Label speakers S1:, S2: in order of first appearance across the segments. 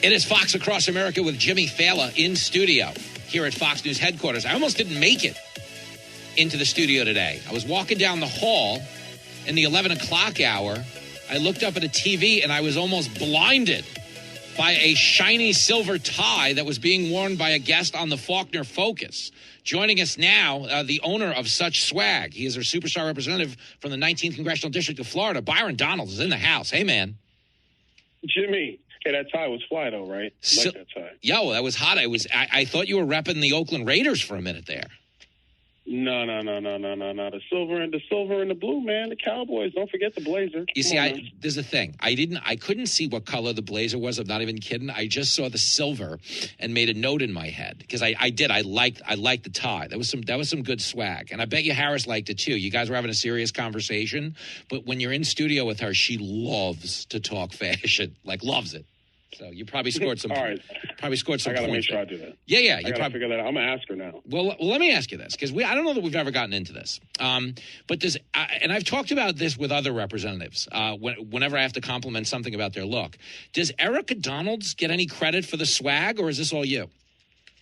S1: It is Fox Across America with Jimmy Failla in studio here at Fox News headquarters. I almost didn't make it into the studio today. I was walking down the hall in the 11 o'clock hour. I looked up at a TV and I was almost blinded by a shiny silver tie that was being worn by a guest on the Faulkner Focus. Joining us now, the owner of Such Swag. He is our superstar representative from the 19th Congressional District of Florida. Byron Donald is in the house. Hey, man.
S2: Jimmy. Hey, that tie was fly, though, right? Like that tie.
S1: Yo, that was hot. I thought you were repping the Oakland Raiders for a minute there.
S2: No. The silver and the blue, man. The Cowboys. Don't forget the blazer.
S1: You see, there's a thing. I couldn't see what color the blazer was. I'm not even kidding. I just saw the silver and made a note in my head because I liked the tie. That was some good swag, and I bet you Harris liked it too. You guys were having a serious conversation, but when you're in studio with her, she loves to talk fashion, like loves it. So you probably scored some.
S2: All right.
S1: Probably scored some.
S2: I gotta
S1: points
S2: make sure I do that.
S1: Yeah.
S2: I gotta figure that out. I'm gonna ask her now.
S1: Well, let me ask you this because I don't know that we've ever gotten into this. But does and I've talked about this with other representatives. Whenever I have to compliment something about their look, does Erica Donalds get any credit for the swag, or is this all you?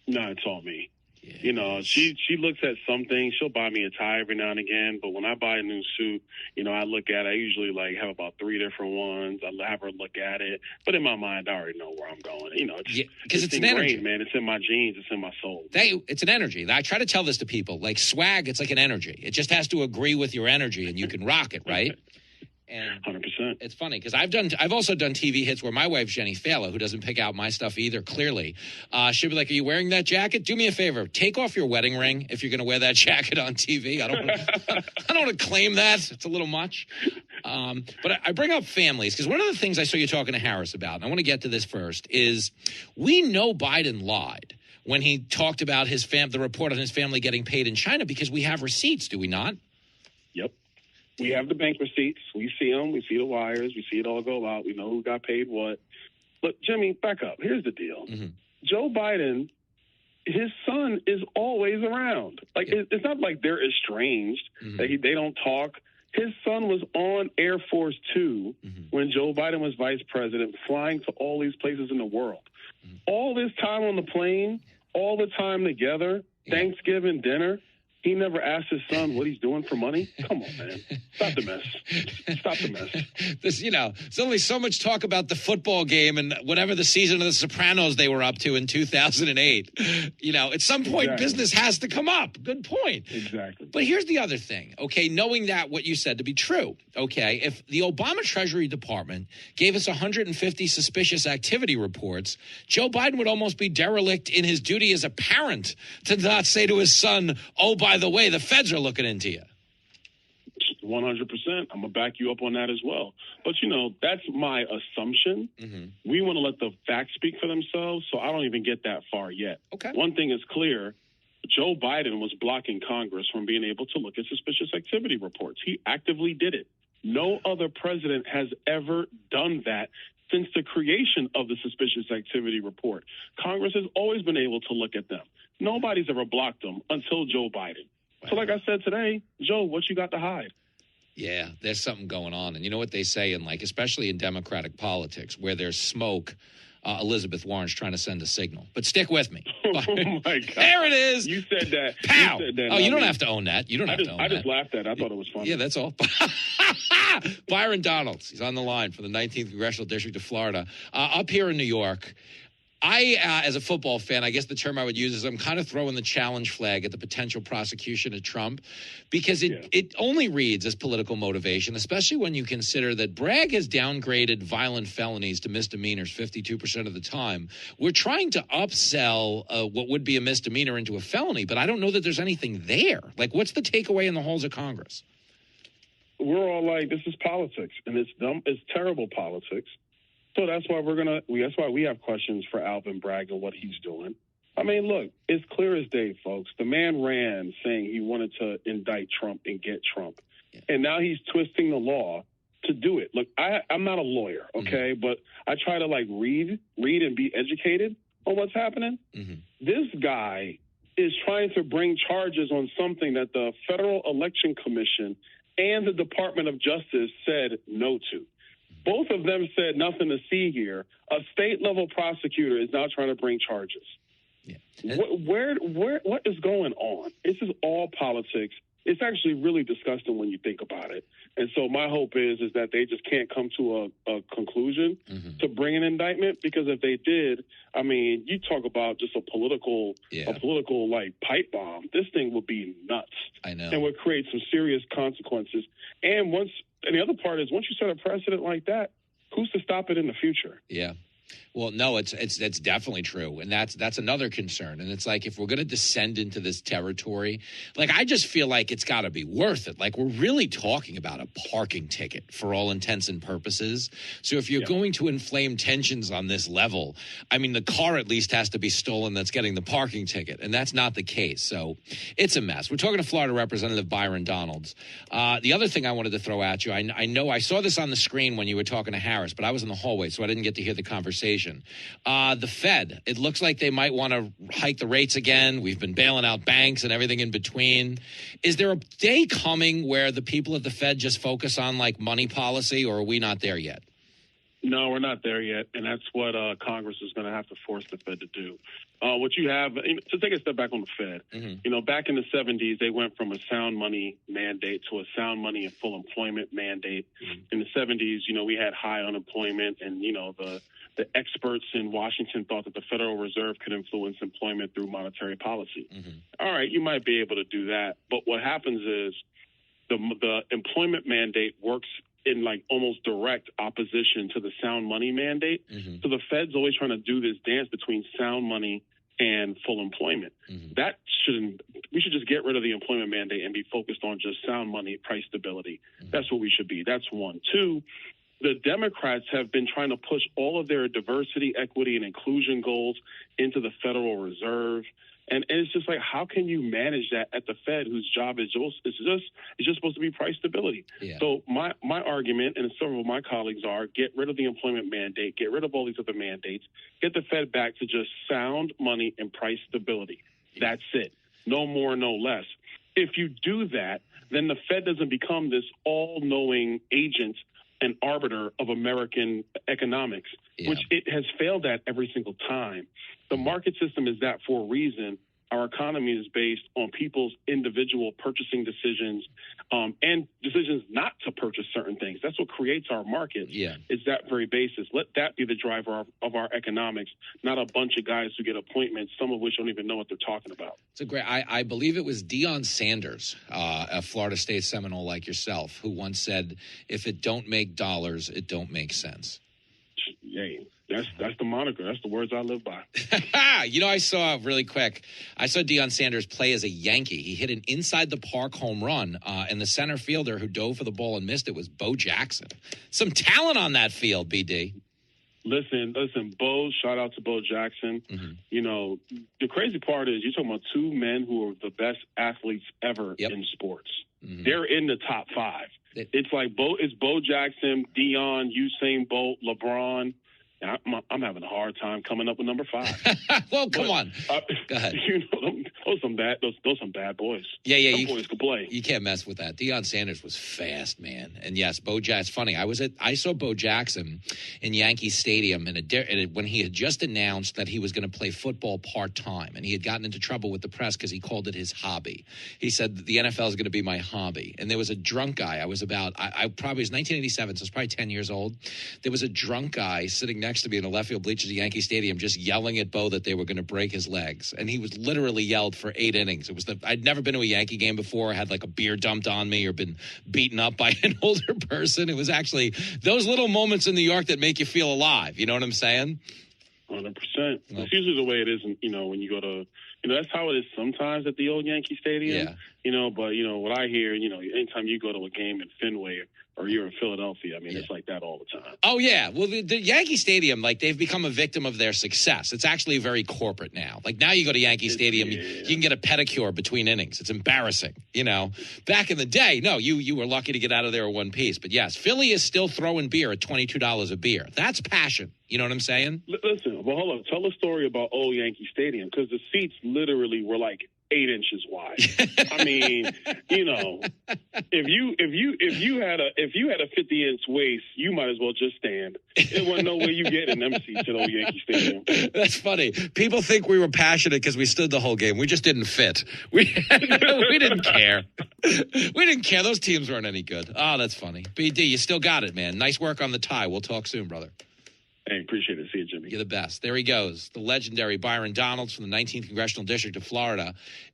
S2: No, it's all me.
S1: Yes.
S2: You know, she looks at some things. She'll buy me a tie every now and again. But when I buy a new suit, you know, I look at it. I usually have about 3 different ones. I have her look at it. But in my mind, I already know where I'm going. You know,
S1: because it's an
S2: ingrained,
S1: energy,
S2: man. It's in my genes. It's in my soul.
S1: It's an energy. I try to tell this to people. Like swag, it's like an energy. It just has to agree with your energy, and you can rock it, right? And
S2: 100%.
S1: It's funny because I've also done TV hits where my wife Jenny Failla, who doesn't pick out my stuff either, clearly, she'll be like, "Are you wearing that jacket? Do me a favor, take off your wedding ring if you're going to wear that jacket on TV." I don't want to claim that; it's a little much. But I bring up families because one of the things I saw you talking to Harris about, and I want to get to this first, is we know Biden lied when he talked about the report on his family getting paid in China because we have receipts, do we not?
S2: Yep. We have the bank receipts. We see them. We see the wires. We see it all go out. We know who got paid what. But, Jimmy, back up. Here's the deal. Mm-hmm. Joe Biden, his son is always around. It's not like they're estranged, that they don't talk. His son was on Air Force Two when Joe Biden was vice president, flying to all these places in the world. All this time on the plane, all the time together, Thanksgiving dinner. He never asked his son what he's doing for money. Come on, man. Stop the mess. Stop the mess.
S1: There's only so much talk about the football game and whatever the season of The Sopranos they were up to in 2008. At some point, business has to come up. Good point.
S2: Exactly.
S1: But here's the other thing, okay? Knowing that what you said to be true, okay? If the Obama Treasury Department gave us 150 suspicious activity reports, Joe Biden would almost be derelict in his duty as a parent to not say to his son, "Oh, by the way, the feds are looking into you."
S2: 100%. I'm going to back you up on that as well. But, that's my assumption. Mm-hmm. We want to let the facts speak for themselves, so I don't even get that far yet.
S1: Okay.
S2: One thing is clear. Joe Biden was blocking Congress from being able to look at suspicious activity reports. He actively did it. No other president has ever done that since the creation of the suspicious activity report. Congress has always been able to look at them. Nobody's ever blocked them until Joe Biden. Wow. So like I said today, Joe, what you got to hide?
S1: Yeah, there's something going on. And you know what they say especially in Democratic politics, where there's smoke, Elizabeth Warren's trying to send a signal. But stick with me.
S2: Oh, my God.
S1: There it is.
S2: You said that.
S1: Pow.
S2: You said that.
S1: Oh, you don't have to own that. You don't have to own that.
S2: I just laughed at it. I thought it was funny.
S1: Yeah, that's all. Byron Donalds. He's on the line for the 19th Congressional District of Florida. Up here in New York, as a football fan, I guess the term I would use is I'm kind of throwing the challenge flag at the potential prosecution of Trump because it only reads as political motivation, especially when you consider that Bragg has downgraded violent felonies to misdemeanors 52% of the time. We're trying to upsell what would be a misdemeanor into a felony, but I don't know that there's anything there. What's the takeaway in the halls of Congress?
S2: We're all like, this is politics, and it's dumb. It's terrible politics. So that's why that's why we have questions for Alvin Bragg and what he's doing. I mean, look, it's clear as day, folks. The man ran saying he wanted to indict Trump and get Trump. Yeah. And now he's twisting the law to do it. Look, I'm not a lawyer, okay? Mm-hmm. But I try to read and be educated on what's happening. Mm-hmm. This guy is trying to bring charges on something that the Federal Election Commission and the Department of Justice said no to. Both of them said nothing to see here. A state-level prosecutor is now trying to bring charges.
S1: Yeah.
S2: What is going on? This is all politics. It's actually really disgusting when you think about it. And so my hope is that they just can't come to a conclusion to bring an indictment, because if they did, I mean, you talk about just a political like pipe bomb. This thing would be nuts.
S1: I know.
S2: And would create some serious consequences. And the other part is, once you set a precedent like that, who's to stop it in the future?
S1: Yeah. Well, no, it's definitely true, and that's another concern. And it's like, if we're going to descend into this territory, like, I just feel like it's got to be worth it. Like, we're really talking about a parking ticket for all intents and purposes. So if you're going to inflame tensions on this level, I mean, the car at least has to be stolen that's getting the parking ticket, and that's not the case. So it's a mess. We're talking to Florida Representative Byron Donalds. The other thing I wanted to throw at you, I know I saw this on the screen when you were talking to Harris, but I was in the hallway, so I didn't get to hear the conversation. The Fed, it looks like they might want to hike the rates again. We've been bailing out banks and everything in between. Is there a day coming where the people at the Fed just focus on, like, money policy, or are we not there yet?
S2: No, we're not there yet, and that's what Congress is going to have to force the Fed to do. What you have, to take a step back on the Fed, back in the 70s, they went from a sound money mandate to a sound money and full employment mandate. In the 70s, we had high unemployment, and, the experts in Washington thought that the Federal Reserve could influence employment through monetary policy. All right, you might be able to do that, but what happens is the employment mandate works in, like, almost direct opposition to the sound money mandate. So the Fed's always trying to do this dance between sound money and full employment. We should just get rid of the employment mandate and be focused on just sound money, price stability. That's what we should be. That's one. Two, the Democrats have been trying to push all of their diversity, equity, and inclusion goals into the Federal Reserve. And it's just like, how can you manage that at the Fed, whose job is just supposed to be price stability? So my argument, and several of my colleagues are, get rid of the employment mandate, get rid of all these other mandates, get the Fed back to just sound money and price stability. That's it. No more, no less. If you do that, then the Fed doesn't become this all-knowing agent and arbiter of American economics, which it has failed at every single time. The market system is that for a reason. Our economy is based on people's individual purchasing decisions and decisions not to purchase certain things. That's what creates our market. Is that very basis. Let that be the driver of our economics, not a bunch of guys who get appointments, some of which don't even know what they're talking about.
S1: It's a great. I believe it was Deion Sanders, a Florida State Seminole like yourself, who once said, "If it don't make dollars, it don't make sense."
S2: That's the moniker. That's the words I live by.
S1: I saw Deion Sanders play as a Yankee. He hit an inside the park home run, and the center fielder who dove for the ball and missed it was Bo Jackson. Some talent on that field, BD.
S2: Listen, Bo, shout out to Bo Jackson. The crazy part is you're talking about two men who are the best athletes ever in sports. They're in the top five. It's like Bo Jackson, Deion, Usain Bolt, LeBron. I'm having a hard time coming up with number 5.
S1: Well, come on. Go ahead.
S2: Those some bad boys.
S1: Yeah.
S2: Some boys can play.
S1: You can't mess with that. Deion Sanders was fast, man. And yes, Bo Jackson. Funny. I saw Bo Jackson in Yankee Stadium when he had just announced that he was going to play football part-time, and he had gotten into trouble with the press because he called it his hobby. He said the NFL is going to be my hobby. And there was a drunk guy. I was 1987, so I was probably 10 years old. There was a drunk guy sitting next to me in the left field bleachers at Yankee Stadium, just yelling at Bo that they were going to break his legs. And he was literally yelled for 8 innings. I'd never been to a Yankee game before. I had like a beer dumped on me or been beaten up by an older person. It was actually those little moments in New York that make you feel alive. You know what I'm saying?
S2: 100%. It's usually the way it is, when you go to, that's how it is sometimes at the old Yankee Stadium. But what I hear, anytime you go to a game in Fenway or you're in Philadelphia, it's like that all the time.
S1: Oh, yeah. Well, the Yankee Stadium, like, they've become a victim of their success. It's actually very corporate now. Like, now you go to Yankee Stadium, you can get a pedicure between innings. It's embarrassing, Back in the day, no, you were lucky to get out of there in one piece. But, yes, Philly is still throwing beer at $22 a beer. That's passion. You know what I'm saying?
S2: Listen, well, hold on. Tell a story about old Yankee Stadium, because the seats literally were like 8 inches wide. I mean, you know, if you had a 50-inch waist, you might as well just stand. There wasn't no way you get in them seats at old Yankee Stadium.
S1: That's funny. People think we were passionate because we stood the whole game. We just didn't fit. We didn't care. We didn't care. Those teams weren't any good. Oh, that's funny. BD, you still got it, man. Nice work on the tie. We'll talk soon, brother.
S2: Hey, appreciate it. See you, Jimmy.
S1: You're the best. There he goes. The legendary Byron Donalds from the 19th Congressional District of Florida.